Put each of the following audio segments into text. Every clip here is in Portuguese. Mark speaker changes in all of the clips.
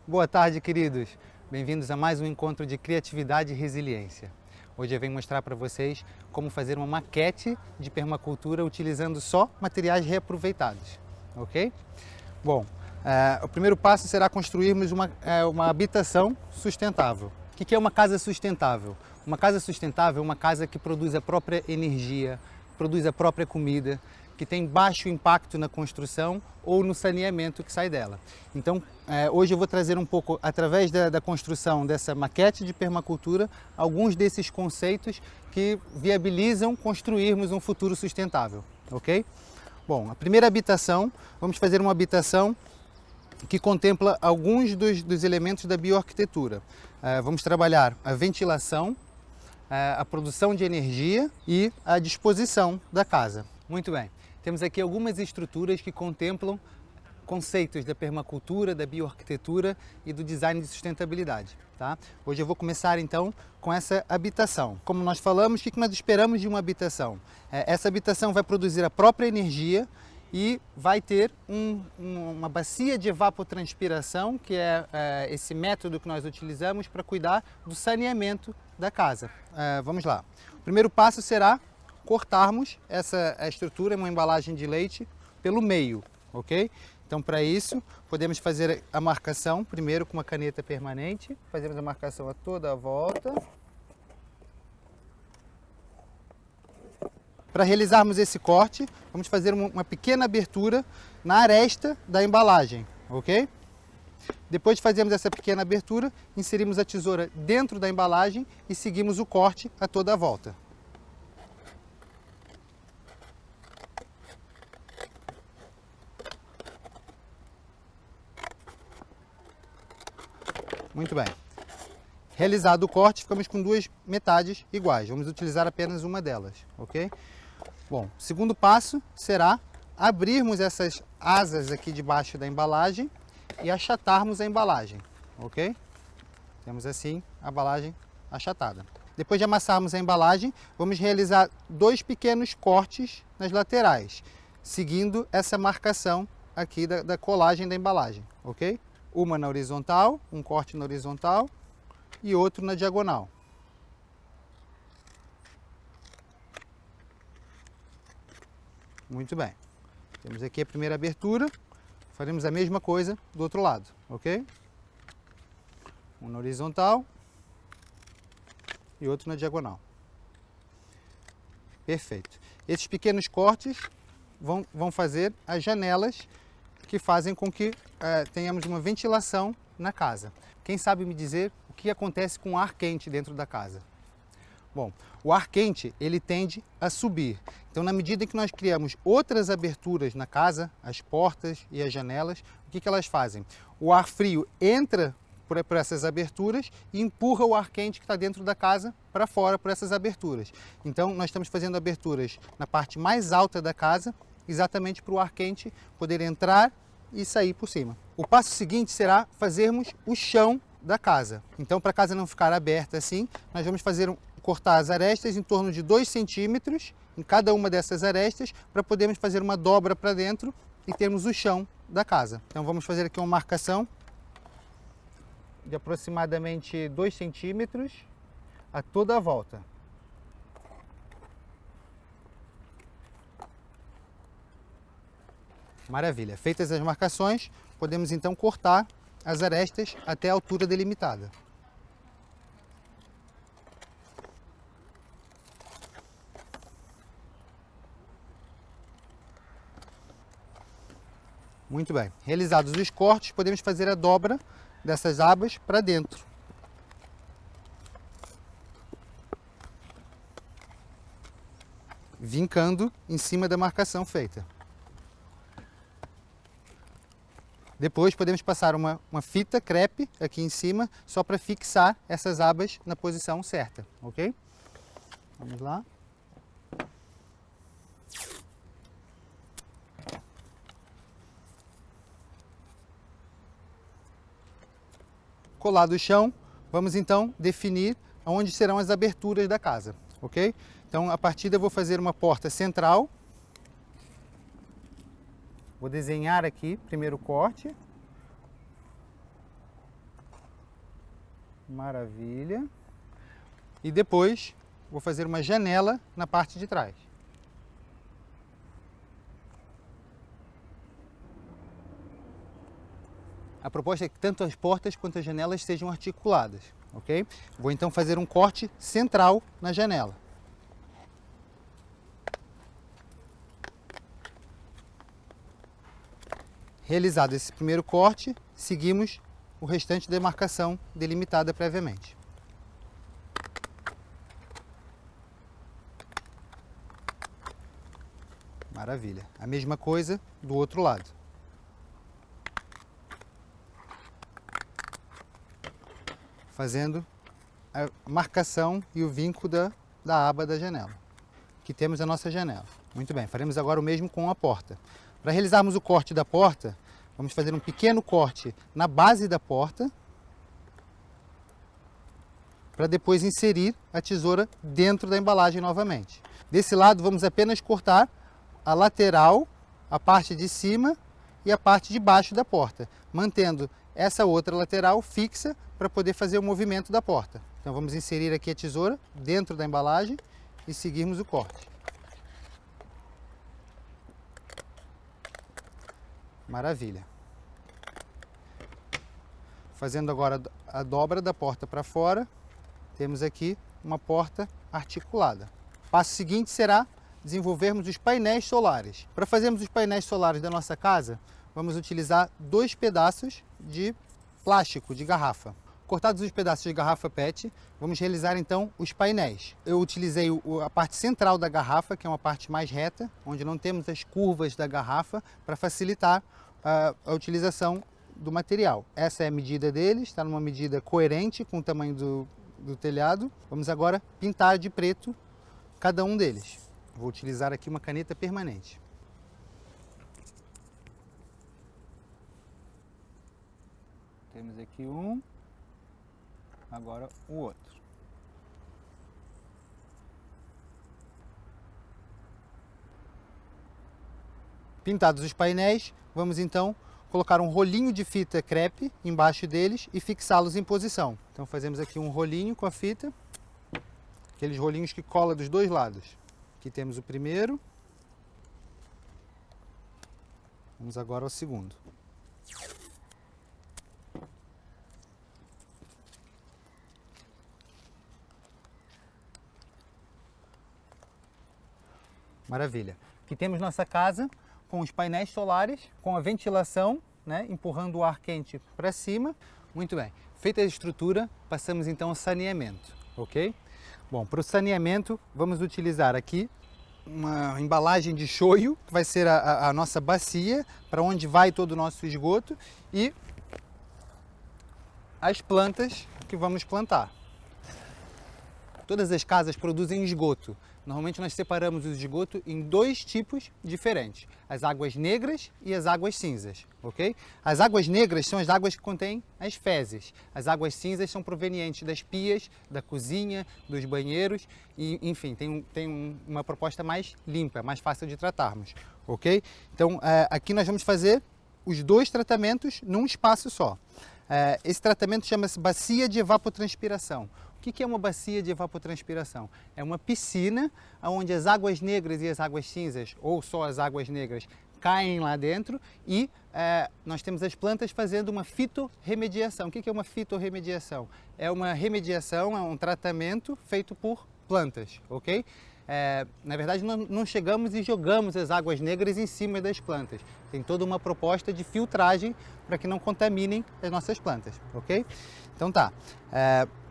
Speaker 1: Boa tarde, queridos. Bem-vindos a mais um encontro de criatividade e resiliência. Hoje eu venho mostrar para vocês como fazer uma maquete de permacultura utilizando só materiais reaproveitados, ok? Bom, o primeiro passo será construirmos uma habitação sustentável. O que é uma casa sustentável? Uma casa sustentável é uma casa que produz a própria energia, produz a própria comida, que tem baixo impacto na construção ou no saneamento que sai dela. Então, hoje eu vou trazer um pouco, através da construção dessa maquete de permacultura, alguns desses conceitos que viabilizam construirmos um futuro sustentável, ok? Bom, a primeira habitação, vamos fazer uma habitação que contempla alguns dos elementos da bioarquitetura. Vamos trabalhar a ventilação, a produção de energia e a disposição da casa. Muito bem. Temos aqui algumas estruturas que contemplam conceitos da permacultura, da bioarquitetura e do design de sustentabilidade. Tá? Hoje eu vou começar então com essa habitação. Como nós falamos, o que nós esperamos de uma habitação? Essa habitação vai produzir a própria energia e vai ter uma bacia de evapotranspiração, que é esse método que nós utilizamos para cuidar do saneamento da casa. Vamos lá. O primeiro passo será cortarmos essa estrutura, uma embalagem de leite, pelo meio, ok? Então, para isso, podemos fazer a marcação, primeiro com uma caneta permanente, fazemos a marcação a toda a volta. Para realizarmos esse corte, vamos fazer uma pequena abertura na aresta da embalagem, ok? Depois de fazermos essa pequena abertura, inserimos a tesoura dentro da embalagem e seguimos o corte a toda a volta. Muito bem. Realizado o corte, ficamos com duas metades iguais. Vamos utilizar apenas uma delas, ok? Bom, o segundo passo será abrirmos essas asas aqui debaixo da embalagem e achatarmos a embalagem, ok? Temos assim a embalagem achatada. Depois de amassarmos a embalagem, vamos realizar dois pequenos cortes nas laterais, seguindo essa marcação aqui da colagem da embalagem, ok? Uma na horizontal, um corte na horizontal e outro na diagonal. Muito bem. Temos aqui a primeira abertura, faremos a mesma coisa do outro lado, ok? Um na horizontal e outro na diagonal. Perfeito. Esses pequenos cortes vão fazer as janelas que fazem com que tenhamos uma ventilação na casa. Quem sabe me dizer o que acontece com o ar quente dentro da casa? Bom, o ar quente ele tende a subir. Então, na medida em que nós criamos outras aberturas na casa, as portas e as janelas, o que elas fazem? O ar frio entra por essas aberturas e empurra o ar quente que está dentro da casa para fora por essas aberturas. Então, nós estamos fazendo aberturas na parte mais alta da casa, exatamente para o ar quente poder entrar e sair por cima. O passo seguinte será fazermos o chão da casa. Então, para a casa não ficar aberta assim, nós vamos cortar as arestas em torno de 2 centímetros em cada uma dessas arestas para podermos fazer uma dobra para dentro e termos o chão da casa. Então, vamos fazer aqui uma marcação de aproximadamente 2 centímetros a toda a volta. Maravilha. Feitas as marcações, podemos então cortar as arestas até a altura delimitada. Muito bem. Realizados os cortes, podemos fazer a dobra dessas abas para dentro. Vincando em cima da marcação feita. Depois podemos passar uma fita crepe aqui em cima, só para fixar essas abas na posição certa, ok? Vamos lá. Colado o chão, vamos então definir onde serão as aberturas da casa, ok? Então, a partir daí eu vou fazer uma porta central. Vou desenhar aqui, primeiro corte. Maravilha. E depois vou fazer uma janela na parte de trás. A proposta é que tanto as portas quanto as janelas sejam articuladas, ok? Vou então fazer um corte central na janela. Realizado esse primeiro corte, seguimos o restante da marcação delimitada previamente. Maravilha. A mesma coisa do outro lado. Fazendo a marcação e o vinco da aba da janela. Aqui temos a nossa janela. Muito bem, faremos agora o mesmo com a porta. Para realizarmos o corte da porta, vamos fazer um pequeno corte na base da porta, para depois inserir a tesoura dentro da embalagem novamente. Desse lado, vamos apenas cortar a lateral, a parte de cima e a parte de baixo da porta, mantendo essa outra lateral fixa para poder fazer o movimento da porta. Então vamos inserir aqui a tesoura dentro da embalagem e seguirmos o corte. Maravilha. Fazendo agora a dobra da porta para fora, temos aqui uma porta articulada. O passo seguinte será desenvolvermos os painéis solares. Para fazermos os painéis solares da nossa casa, vamos utilizar 2 pedaços de plástico de garrafa. Cortados os pedaços de garrafa PET, vamos realizar então os painéis. Eu utilizei a parte central da garrafa, que é uma parte mais reta, onde não temos as curvas da garrafa, para facilitar a utilização do material. Essa é a medida deles, está numa medida coerente com o tamanho do telhado. Vamos agora pintar de preto cada um deles. Vou utilizar aqui uma caneta permanente. Temos aqui um, agora o outro. Pintados os painéis, vamos então colocar um rolinho de fita crepe embaixo deles e fixá-los em posição. Então fazemos aqui um rolinho com a fita, aqueles rolinhos que colam dos dois lados. Aqui temos o primeiro. Vamos agora ao segundo. Maravilha. Aqui temos nossa casa com os painéis solares, com a ventilação, né, empurrando o ar quente para cima. Muito bem. Feita a estrutura, passamos então ao saneamento, ok? Bom, para o saneamento, vamos utilizar aqui uma embalagem de shoyu, que vai ser a nossa bacia, para onde vai todo o nosso esgoto, e as plantas que vamos plantar. Todas as casas produzem esgoto. Normalmente nós separamos o esgoto em 2 tipos diferentes, as águas negras e as águas cinzas, ok? As águas negras são as águas que contêm as fezes. As águas cinzas são provenientes das pias, da cozinha, dos banheiros e, enfim, tem uma proposta mais limpa, mais fácil de tratarmos, ok? Então, aqui nós vamos fazer os 2 tratamentos num espaço só. Esse tratamento chama-se bacia de evapotranspiração. O que é uma bacia de evapotranspiração? É uma piscina onde as águas negras e as águas cinzas, ou só as águas negras, caem lá dentro e nós temos as plantas fazendo uma fitorremediação. O que é uma fitorremediação? É uma remediação, é um tratamento feito por plantas, ok? Na verdade, não chegamos e jogamos as águas negras em cima das plantas. Tem toda uma proposta de filtragem para que não contaminem as nossas plantas, ok? Então tá,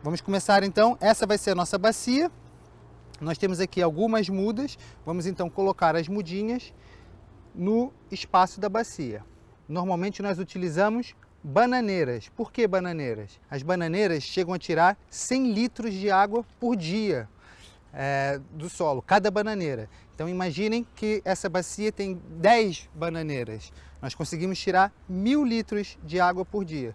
Speaker 1: vamos começar então. Essa vai ser a nossa bacia. Nós temos aqui algumas mudas. Vamos então colocar as mudinhas no espaço da bacia. Normalmente nós utilizamos bananeiras. Por que bananeiras? As bananeiras chegam a tirar 100 litros de água por dia do solo, cada bananeira. Então imaginem que essa bacia tem 10 bananeiras. Nós conseguimos tirar 1000 litros de água por dia.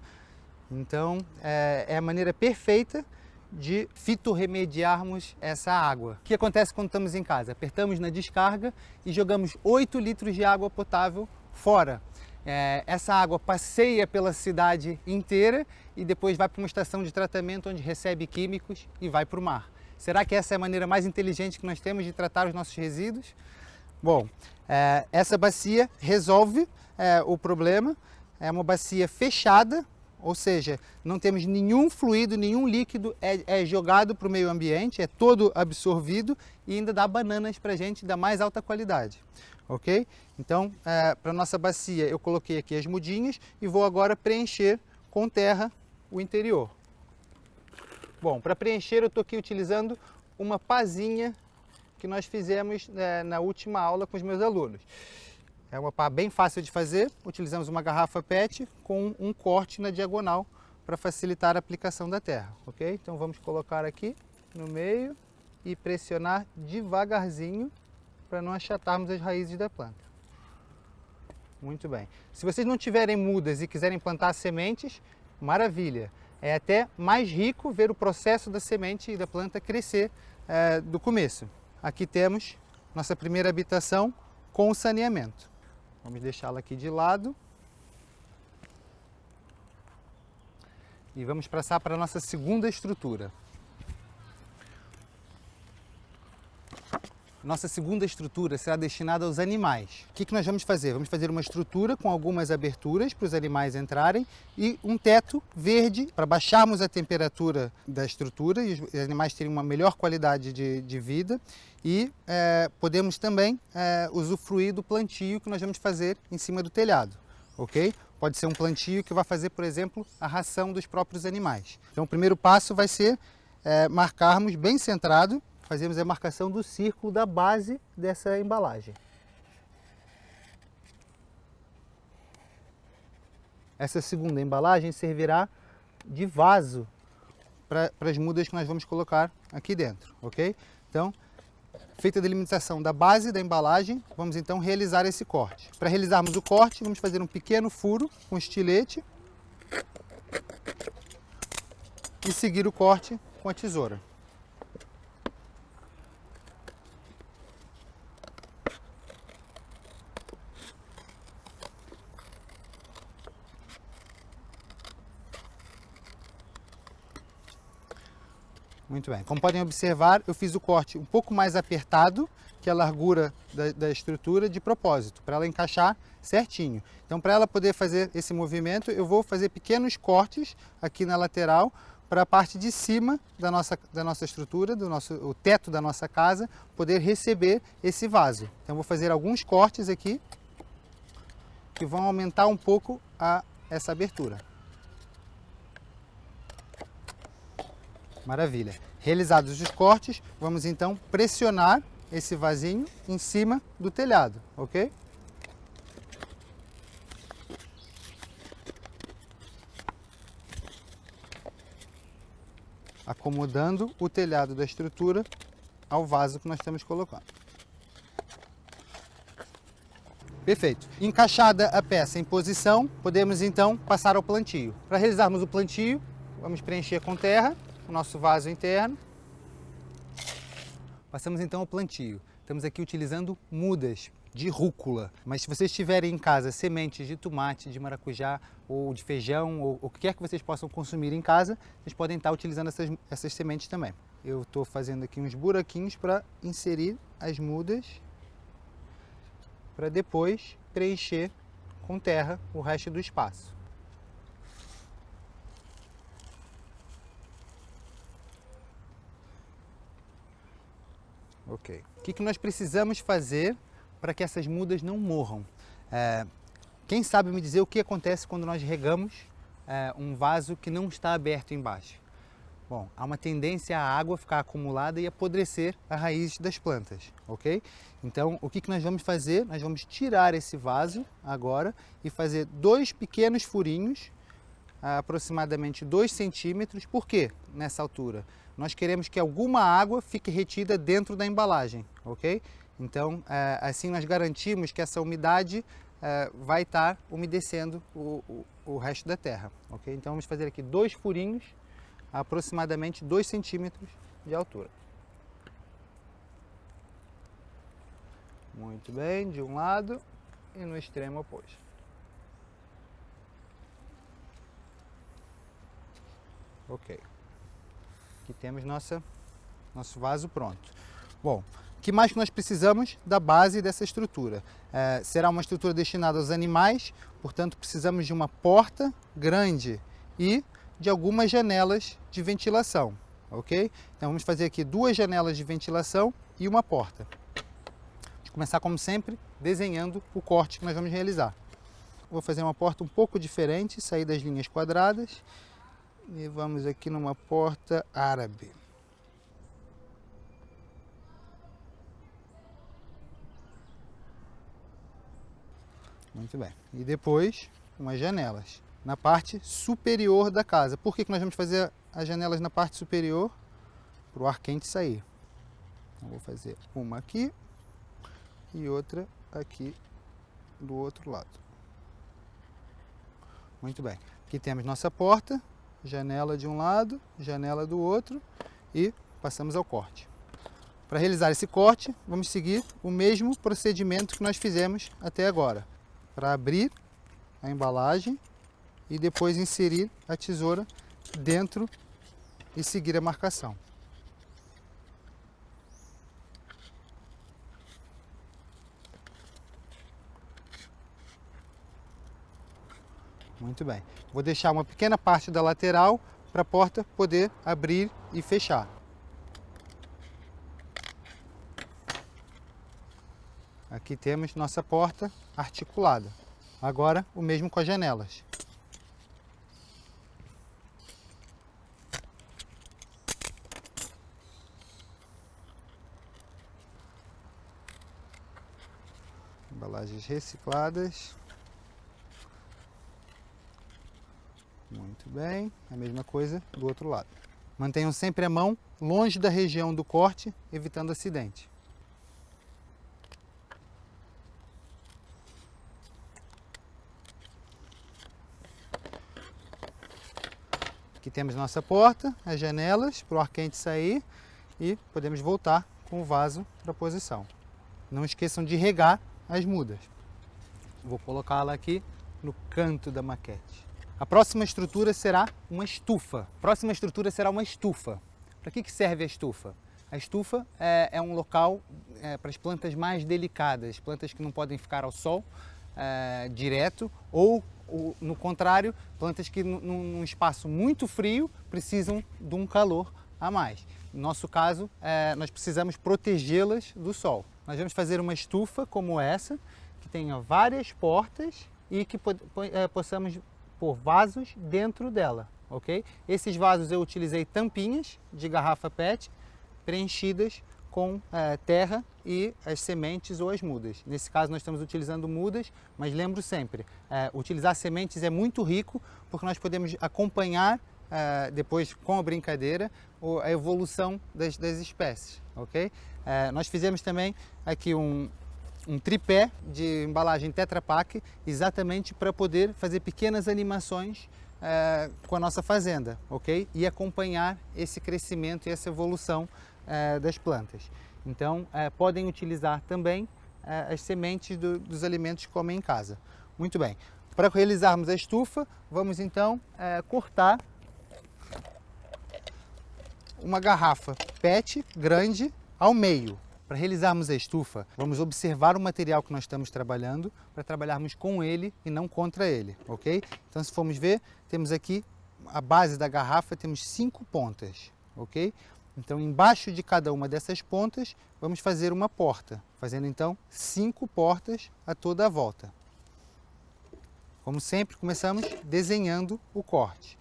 Speaker 1: Então é a maneira perfeita de fitorremediarmos essa água. O que acontece quando estamos em casa? Apertamos na descarga e jogamos 8 litros de água potável fora. Essa água passeia pela cidade inteira e depois vai para uma estação de tratamento onde recebe químicos e vai para o mar. Será que essa é a maneira mais inteligente que nós temos de tratar os nossos resíduos? Bom, essa bacia resolve o problema. É uma bacia fechada, ou seja, não temos nenhum fluido, nenhum líquido é jogado para o meio ambiente, é todo absorvido e ainda dá bananas para a gente da mais alta qualidade. Ok? Então, para a nossa bacia, eu coloquei aqui as mudinhas e vou agora preencher com terra o interior. Bom, para preencher eu estou aqui utilizando uma pazinha que nós fizemos na última aula com os meus alunos. É uma pá bem fácil de fazer, utilizamos uma garrafa PET com um corte na diagonal para facilitar a aplicação da terra, ok? Então vamos colocar aqui no meio e pressionar devagarzinho para não achatarmos as raízes da planta. Muito bem. Se vocês não tiverem mudas e quiserem plantar sementes, maravilha. É até mais rico ver o processo da semente e da planta crescer do começo. Aqui temos nossa primeira habitação com o saneamento. Vamos deixá-la aqui de lado. E vamos passar para a nossa segunda estrutura. Nossa segunda estrutura será destinada aos animais. O que nós vamos fazer? Vamos fazer uma estrutura com algumas aberturas para os animais entrarem e um teto verde para baixarmos a temperatura da estrutura e os animais terem uma melhor qualidade de vida. E podemos também usufruir do plantio que nós vamos fazer em cima do telhado, ok? Pode ser um plantio que vai fazer, por exemplo, a ração dos próprios animais. Então o primeiro passo vai ser marcarmos bem centrado, fazemos a marcação do círculo da base dessa embalagem. Essa segunda embalagem servirá de vaso para as mudas que nós vamos colocar aqui dentro, ok? Então, feita a delimitação da base da embalagem, vamos então realizar esse corte. Para realizarmos o corte, vamos fazer um pequeno furo com estilete e seguir o corte com a tesoura. Muito bem, como podem observar, eu fiz o corte um pouco mais apertado que a largura da estrutura de propósito, para ela encaixar certinho. Então, para ela poder fazer esse movimento, eu vou fazer pequenos cortes aqui na lateral para a parte de cima da nossa estrutura, o teto da nossa casa, poder receber esse vaso. Então, vou fazer alguns cortes aqui que vão aumentar um pouco essa abertura. Maravilha. Realizados os cortes, vamos então pressionar esse vasinho em cima do telhado, ok? Acomodando o telhado da estrutura ao vaso que nós estamos colocando. Perfeito. Encaixada a peça em posição, podemos então passar ao plantio. Para realizarmos o plantio, vamos preencher com terra o nosso vaso interno. Passamos então ao plantio. Estamos aqui utilizando mudas de rúcula, mas se vocês tiverem em casa sementes de tomate, de maracujá ou de feijão ou o que quer que vocês possam consumir em casa, vocês podem estar utilizando essas sementes também. Eu estou fazendo aqui uns buraquinhos para inserir as mudas para depois preencher com terra o resto do espaço. Ok. O que nós precisamos fazer para que essas mudas não morram? Quem sabe me dizer o que acontece quando nós regamos um vaso que não está aberto embaixo? Bom, há uma tendência à água ficar acumulada e apodrecer a raiz das plantas, ok? Então, o que nós vamos fazer? Nós vamos tirar esse vaso agora e fazer 2 pequenos furinhos, aproximadamente 2 centímetros. Por quê nessa altura? Nós queremos que alguma água fique retida dentro da embalagem, ok? Então, assim nós garantimos que essa umidade vai estar umedecendo o resto da terra, ok? Então, vamos fazer aqui 2 furinhos, aproximadamente 2 centímetros de altura. Muito bem, de um lado e no extremo oposto. Ok. Aqui temos nosso vaso pronto. Bom, o que mais que nós precisamos da base dessa estrutura? Será uma estrutura destinada aos animais, portanto precisamos de uma porta grande e de algumas janelas de ventilação, ok? Então vamos fazer aqui 2 janelas de ventilação e uma porta. Vamos começar como sempre desenhando o corte que nós vamos realizar. Vou fazer uma porta um pouco diferente, sair das linhas quadradas e vamos aqui numa porta árabe. Muito bem. E depois, umas janelas na parte superior da casa. Por que nós vamos fazer as janelas na parte superior? Para o ar quente sair. Então, vou fazer uma aqui e outra aqui do outro lado. Muito bem. Aqui temos nossa porta, janela de um lado, janela do outro e passamos ao corte. Para realizar esse corte, vamos seguir o mesmo procedimento que nós fizemos até agora. Para abrir a embalagem e depois inserir a tesoura dentro e seguir a marcação. Muito bem. Vou deixar uma pequena parte da lateral para a porta poder abrir e fechar. Aqui temos nossa porta articulada. Agora o mesmo com as janelas. Embalagens recicladas. Muito bem, a mesma coisa do outro lado. Mantenham sempre a mão longe da região do corte, evitando acidente. Aqui temos nossa porta, as janelas para o ar quente sair e podemos voltar com o vaso para a posição. Não esqueçam de regar as mudas. Vou colocá-la aqui no canto da maquete. A próxima estrutura será uma estufa. Para que serve a estufa? A estufa é um local para as plantas mais delicadas, plantas que não podem ficar ao sol direto ou no contrário, plantas que num espaço muito frio precisam de um calor a mais. No nosso caso, nós precisamos protegê-las do sol. Nós vamos fazer uma estufa como essa, que tenha várias portas e que possamos pôr vasos dentro dela, ok? Esses vasos eu utilizei tampinhas de garrafa PET preenchidas com terra e as sementes ou as mudas. Nesse caso nós estamos utilizando mudas, mas lembro sempre, utilizar sementes é muito rico porque nós podemos acompanhar depois com a brincadeira a evolução das espécies, ok? Nós fizemos também aqui um tripé de embalagem Tetra Pak exatamente para poder fazer pequenas animações com a nossa fazenda, ok? E acompanhar esse crescimento e essa evolução das plantas. Então, podem utilizar também as sementes dos alimentos que comem em casa. Muito bem. Para realizarmos a estufa, vamos então cortar uma garrafa PET grande ao meio. Para realizarmos a estufa, vamos observar o material que nós estamos trabalhando para trabalharmos com ele e não contra ele, ok? Então, se formos ver, temos aqui a base da garrafa, temos 5 pontas, ok? Então, embaixo de cada uma dessas pontas, vamos fazer uma porta, fazendo então 5 portas a toda a volta. Como sempre, começamos desenhando o corte.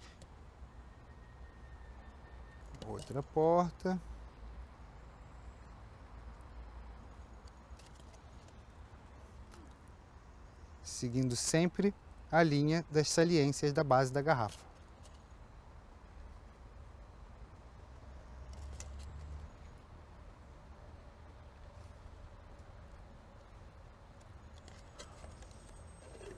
Speaker 1: Outra porta. Seguindo sempre a linha das saliências da base da garrafa.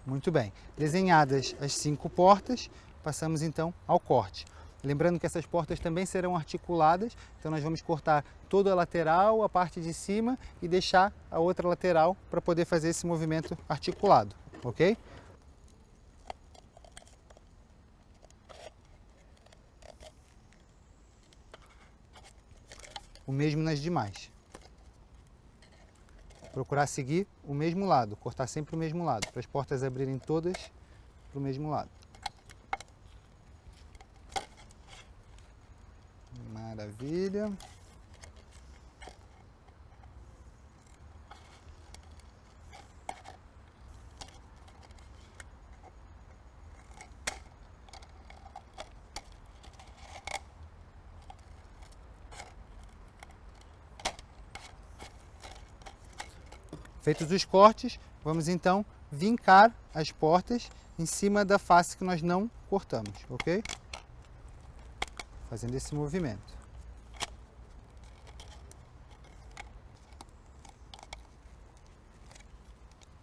Speaker 1: Muito bem, desenhadas as 5 portas, passamos então ao corte. Lembrando que essas portas também serão articuladas, então nós vamos cortar toda a lateral, a parte de cima e deixar a outra lateral para poder fazer esse movimento articulado, ok? O mesmo nas demais. Procurar seguir o mesmo lado, cortar sempre o mesmo lado, para as portas abrirem todas para o mesmo lado. Maravilha. Feitos os cortes, vamos então vincar as portas em cima da face que nós não cortamos, ok? Fazendo esse movimento.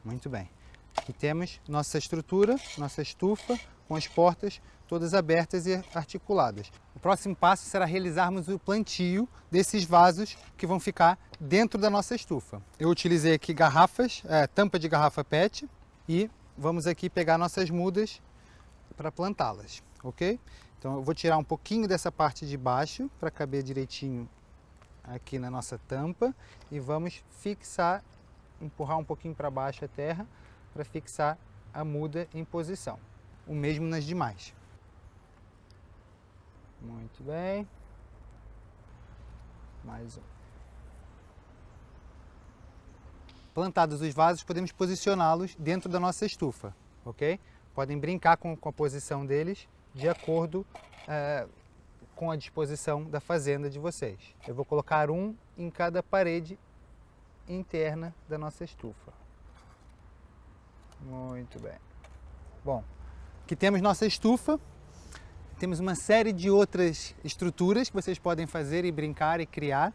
Speaker 1: Muito bem. Aqui temos nossa estrutura, nossa estufa, com as portas todas abertas e articuladas. O próximo passo será realizarmos o plantio desses vasos que vão ficar dentro da nossa estufa. Eu utilizei aqui garrafas, tampa de garrafa PET, e vamos aqui pegar nossas mudas para plantá-las, ok? Então eu vou tirar um pouquinho dessa parte de baixo para caber direitinho aqui na nossa tampa e vamos fixar, empurrar um pouquinho para baixo a terra para fixar a muda em posição. O mesmo nas demais. Muito bem. Mais um. Plantados os vasos, podemos posicioná-los dentro da nossa estufa, ok? Podem brincar com a posição deles de acordo com a disposição da fazenda de vocês. Eu vou colocar um em cada parede interna da nossa estufa. Muito bem. Bom, aqui temos nossa estufa. Temos uma série de outras estruturas que vocês podem fazer e brincar e criar.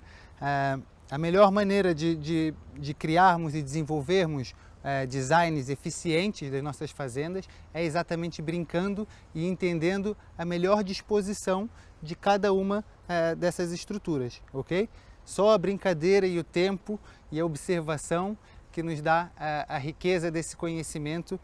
Speaker 1: A melhor maneira de criarmos e desenvolvermos designs eficientes das nossas fazendas é exatamente brincando e entendendo a melhor disposição de cada uma dessas estruturas, ok? Só a brincadeira e o tempo e a observação que nos dá a riqueza desse conhecimento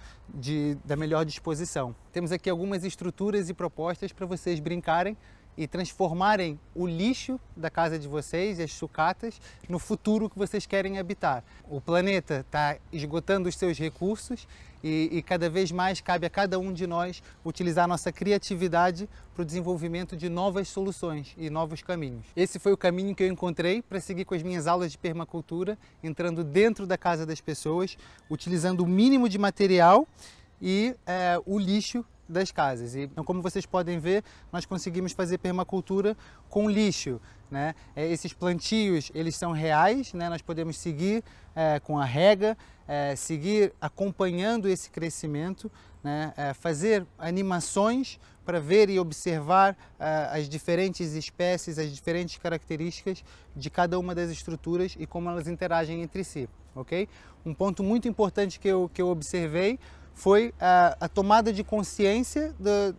Speaker 1: da melhor disposição. Temos aqui algumas estruturas e propostas para vocês brincarem e transformarem o lixo da casa de vocês, as sucatas, no futuro que vocês querem habitar. O planeta está esgotando os seus recursos e cada vez mais cabe a cada um de nós utilizar nossa criatividade para o desenvolvimento de novas soluções e novos caminhos. Esse foi o caminho que eu encontrei para seguir com as minhas aulas de permacultura, entrando dentro da casa das pessoas, utilizando o mínimo de material e o lixo das casas. Então, como vocês podem ver, nós conseguimos fazer permacultura com lixo, né? Esses plantios, eles são reais, né? Nós podemos seguir com a rega, seguir acompanhando esse crescimento, né? Fazer animações para ver e observar as diferentes espécies, as diferentes características de cada uma das estruturas e como elas interagem entre si, ok? Um ponto muito importante que eu observei foi a tomada de consciência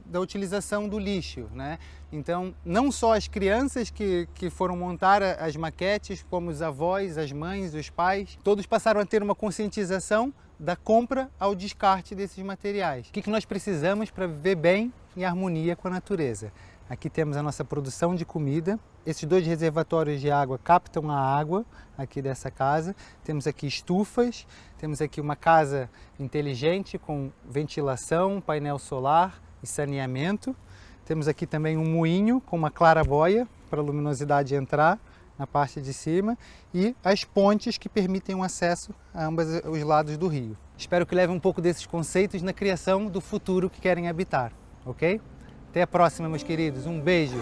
Speaker 1: da utilização do lixo, né? Então, não só as crianças que foram montar as maquetes, como os avós, as mães, os pais, todos passaram a ter uma conscientização da compra ao descarte desses materiais. O que nós precisamos para viver bem em harmonia com a natureza? Aqui temos a nossa produção de comida. Esses dois reservatórios de água captam a água aqui dessa casa. Temos aqui estufas, temos aqui uma casa inteligente com ventilação, painel solar e saneamento. Temos aqui também um moinho com uma claraboia para a luminosidade entrar na parte de cima e as pontes que permitem o acesso a ambos os lados do rio. Espero que levem um pouco desses conceitos na criação do futuro que querem habitar, ok? Até a próxima, meus queridos. Um beijo!